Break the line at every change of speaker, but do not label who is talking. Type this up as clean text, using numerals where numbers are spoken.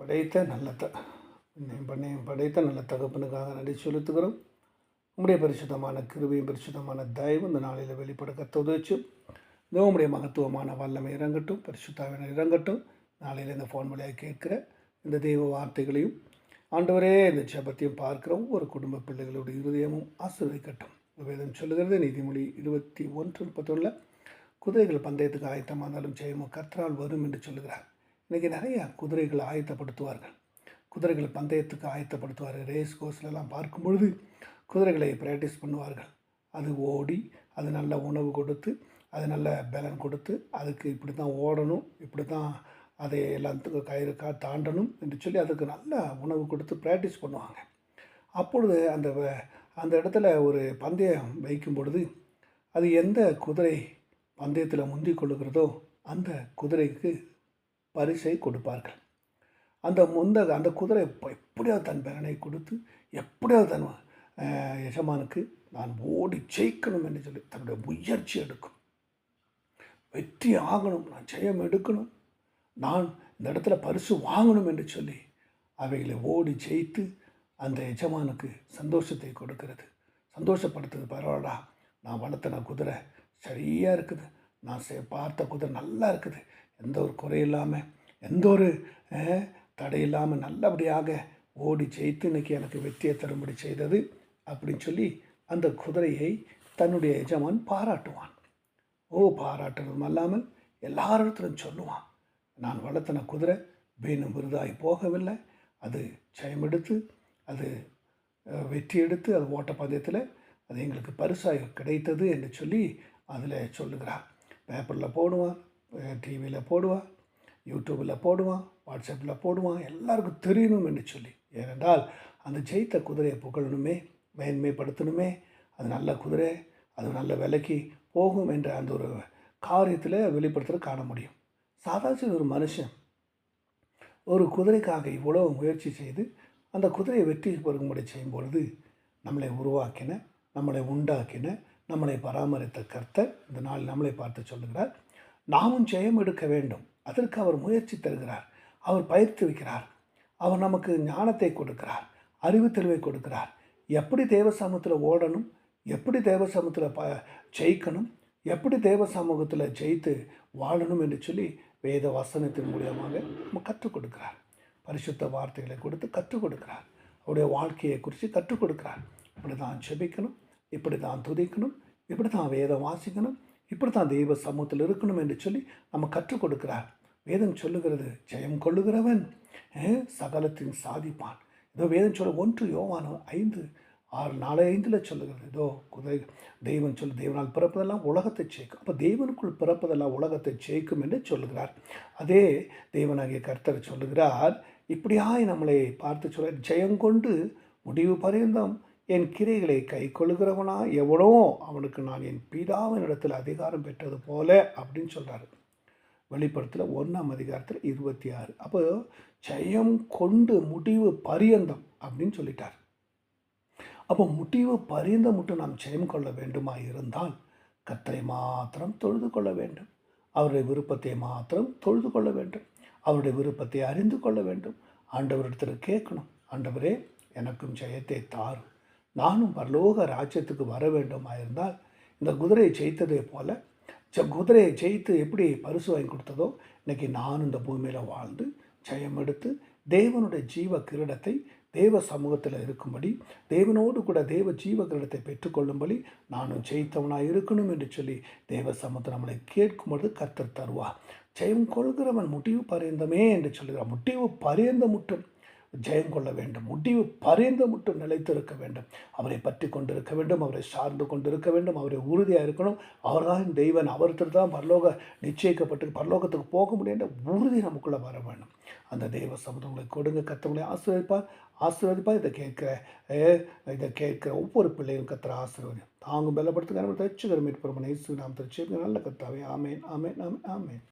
படைத்த நல்ல பண்ணையும் படைத்த நல்ல தகப்பனுக்காக நன்றி செலுத்துகிறோம். உம்முடைய பரிசுத்தமான கிருபையும் பரிசுத்தமான தயவு இந்த நாளில் வெளிப்பட கத்தோதச்சு உம்முடைய மகத்துவமான வல்லமை இறங்கட்டும், பரிசுத்தாவினர் இறங்கட்டும். நாளையில் இந்த ஃபோன் வழியாக கேட்குற இந்த தெய்வ வார்த்தைகளையும் ஆண்டவரே இந்த ஜெபத்தையும் பார்க்குறோம். ஒரு குடும்ப பிள்ளைகளுடைய இருதயமும் ஆசீர்வதிக்கட்டும். வேதம் சொல்லுகிறது நீதிமொழி 21:31 குதிரைகள் பந்தயத்துக்கு ஆயத்தமாக இருந்தாலும் ஜெயமோ கர்த்தரால் வரும் என்று சொல்லுகிறார். இன்றைக்கி நிறைய குதிரைகளை ஆயத்தப்படுத்துவார்கள், குதிரைகள் பந்தயத்துக்கு ஆயத்தப்படுத்துவார்கள். ரேஸ் கோர்ஸ்லலாம் பார்க்கும் பொழுது குதிரைகளை ப்ராக்டிஸ் பண்ணுவார்கள். அது ஓடி அது நல்ல உணவு கொடுத்து அது நல்ல பலன் கொடுத்து அதுக்கு இப்படி தான் ஓடணும், இப்படி தான் அதை எல்லாத்துக்கும் கயிறு தாண்டணும் என்று சொல்லி அதுக்கு நல்ல உணவு கொடுத்து ப்ராக்டிஸ் பண்ணுவாங்க. அப்பொழுது அந்த இடத்துல ஒரு பந்தயம் வைக்கும் பொழுது அது எந்த குதிரை பந்தயத்தில் முந்தி கொள்ளுகிறதோ அந்த குதிரைக்கு பரிசை கொடுப்பார்கள். அந்த குதிரை எப்படியாவது தன் பலனை கொடுத்து எப்படியாவது தன் எஜமானுக்கு நான் ஓடி ஜெயிக்கணும் என்று சொல்லி தன்னுடைய முயற்சி எடுக்கும். வெற்றி ஆகணும், நான் ஜெயம் எடுக்கணும், நான் இந்த இடத்துல பரிசு வாங்கணும் என்று சொல்லி அவைகளை ஓடி ஜெயித்து அந்த எஜமானுக்கு சந்தோஷத்தை கொடுக்கிறது. சந்தோஷப்படுத்துறது. பரவாயில்லடா, நான் வளர்த்தின குதிரை சரியாக இருக்குது, நான் பார்த்த குதிரை நல்லா இருக்குது, எந்த ஒரு குறையில்லாமல் எந்த ஒரு தடையில்லாமல் நல்லபடியாக ஓடி ஜெயித்து இன்றைக்கி எனக்கு வெற்றியை தரும்படி செய்தது அப்படின்னு சொல்லி அந்த குதிரையை தன்னுடைய எஜமான் பாராட்டுவான். பாராட்டுறதும் அல்லாமல் எல்லாரிடத்திலும் சொல்லுவான், நான் வளர்த்தின குதிரை வீணும் விருதாகி போகவில்லை, அது ஜெயமெடுத்து அது வெற்றி எடுத்து அது ஓட்டப்பந்தயத்தில் அது எங்களுக்கு பரிசாக கிடைத்தது என்று சொல்லி அதில் சொல்லுகிறார். பேப்பரில் போடுவான், டிவியில் போடுவான், யூடியூப்பில் போடுவான், வாட்ஸ்அப்பில் போடுவான், எல்லாருக்கும் தெரியணும் என்று சொல்லி. ஏனென்றால் அந்த ஜெயித்த குதிரையை புகழணுமே, மேன்மைப்படுத்தணுமே, அது நல்ல குதிரை, அது நல்ல விலைக்கு போகும் என்ற அந்த ஒரு காரியத்தில் வெளிப்படுத்துகிற காண முடியும். சாதாரண ஒரு மனுஷன் ஒரு குதிரைக்காக இவ்வளோ முயற்சி செய்து அந்த குதிரையை வெற்றி பெறும்படி செய்யும் பொழுது நம்மளை உருவாக்கின, நம்மளை உண்டாக்கின, நம்மளை பராமரித்த கர்த்தர் இந்த நாள் நம்மளை பார்த்து சொல்லுகிறார், நாமும் ஜெயம் எடுக்க வேண்டும். அதற்கு அவர் முயற்சி தருகிறார், அவர் பயிற்சி வைக்கிறார், அவர் நமக்கு ஞானத்தை கொடுக்கிறார், அறிவு தெளிவை கொடுக்கிறார். எப்படி தேவ சமூகத்தில் ஓடணும், எப்படி தேவ சமூகத்தில் ஜெயிக்கணும், எப்படி தேவ சமூகத்தில் ஜெயித்து வாழணும் என்று சொல்லி வேத வசனத்தின் மூலியமாக நம்ம கற்றுக் கொடுக்கிறார். பரிசுத்த வார்த்தைகளை கொடுத்து கற்றுக் கொடுக்கிறார். அவருடைய வாழ்க்கையை குறித்து கற்றுக் கொடுக்கிறார். இப்படி தான் ஜெபிக்கணும், இப்படி தான் துதிக்கணும், இப்படி தான் வேதம் வாசிக்கணும், இப்படி தான் தெய்வ சமூகத்தில் இருக்கணும் என்று சொல்லி நம்ம கற்றுக் கொடுக்கிறார். வேதம் சொல்லுகிறது, ஜெயம் கொள்ளுகிறவன் சகலத்தின் சாதிப்பான். இதோ வேதம் சொல்ல 1 யோவான் 5:4-5 சொல்லுகிறது, இதோ குதிரை தெய்வன் சொல்லு தெய்வனால் பிறப்பதெல்லாம் உலகத்தை ஜெயிக்கும். அப்போ தெய்வனுக்குள் பிறப்பதெல்லாம் உலகத்தை ஜெயிக்கும் என்று சொல்லுகிறார். அதே தெய்வனாகிய கர்த்தர் சொல்லுகிறார், இப்படியாய் நம்மளை பார்த்து சொல்ல, ஜெயங்கொண்டு முடிவு பரியந்தம் என் கிரைகளை கை கொள்ளுகிறவனா எவனோ அவனுக்கு நான் என் பிதாவின் இடத்தில் அதிகாரம் பெற்றது போல அப்படின்னு சொல்கிறார். வெளிப்படுத்தல 1:26. அப்போ ஜெயம் கொண்டு முடிவு பரியந்தம் அப்படின்னு சொல்லிட்டார். அப்போ முடிவு பரியந்தம் மட்டும் நாம் ஜெயம் கொள்ள வேண்டுமா இருந்தால் கர்த்தரை மாத்திரம் தொழுது கொள்ள வேண்டும், அவருடைய விருப்பத்தை மாத்திரம் தொழுது கொள்ள வேண்டும், அவருடைய விருப்பத்தை அறிந்து கொள்ள வேண்டும். ஆண்டவரிடத்தில் கேட்கணும், ஆண்டவரே எனக்கும் ஜெயத்தை தாரும், நானும் பரலோக ராஜ்யத்துக்கு வர வேண்டுமா இருந்தால் இந்த குதிரையை ஜெயித்ததே போல குதிரையை ஜெயித்து எப்படி பரிசு வாங்கி கொடுத்ததோ இன்றைக்கி நானும் இந்த பூமியில் வாழ்ந்து ஜெயம் எடுத்து தேவனுடைய ஜீவ கிரீடத்தை தேவ சமூகத்தில் இருக்கும்படி, தேவனோடு கூட தேவ ஜீவ கிரீடத்தை பெற்றுக்கொள்ளும்படி நானும் ஜெயித்தவனாக இருக்கணும் என்று சொல்லி தேவ சமூகத்தை நம்மளை கேட்கும்பொழுது கர்த்தர் தருவார். ஜெயம் கொள்கிறவன் முடிவு பரியந்தமே என்று சொல்லுகிறார். முடிவு பரியந்த மட்டும் ஜெயம் கொள்ள வேண்டும், முடிவு பரியந்த மட்டும் நிலைத்திருக்க வேண்டும், அவரை பற்றி கொண்டிருக்க வேண்டும், அவரை சார்ந்து கொண்டிருக்க வேண்டும், அவரை உறுதியாக இருக்கணும். அவர்தான் தெய்வன், அவர்கிட்ட தான் பரலோக நிச்சயிக்கப்பட்டு பரலோகத்துக்கு போக முடியுன்ற உறுதி நமக்குள்ளே வர வேண்டும். அந்த தெய்வ சமூகங்களை கொடுங்க, கர்த்தர்களை ஆசீர்வதிப்பார். இதை கேட்கிற ஒவ்வொரு பிள்ளையும் கர்த்தர் ஆசீர்வதி தாங்கும் பலப்படுத்துகிற தச்சுகிற மீட்பு நாம் திருச்சி நல்ல கர்த்தாவே. ஆமேன், ஆமேன், ஆமேன், ஆமேன்.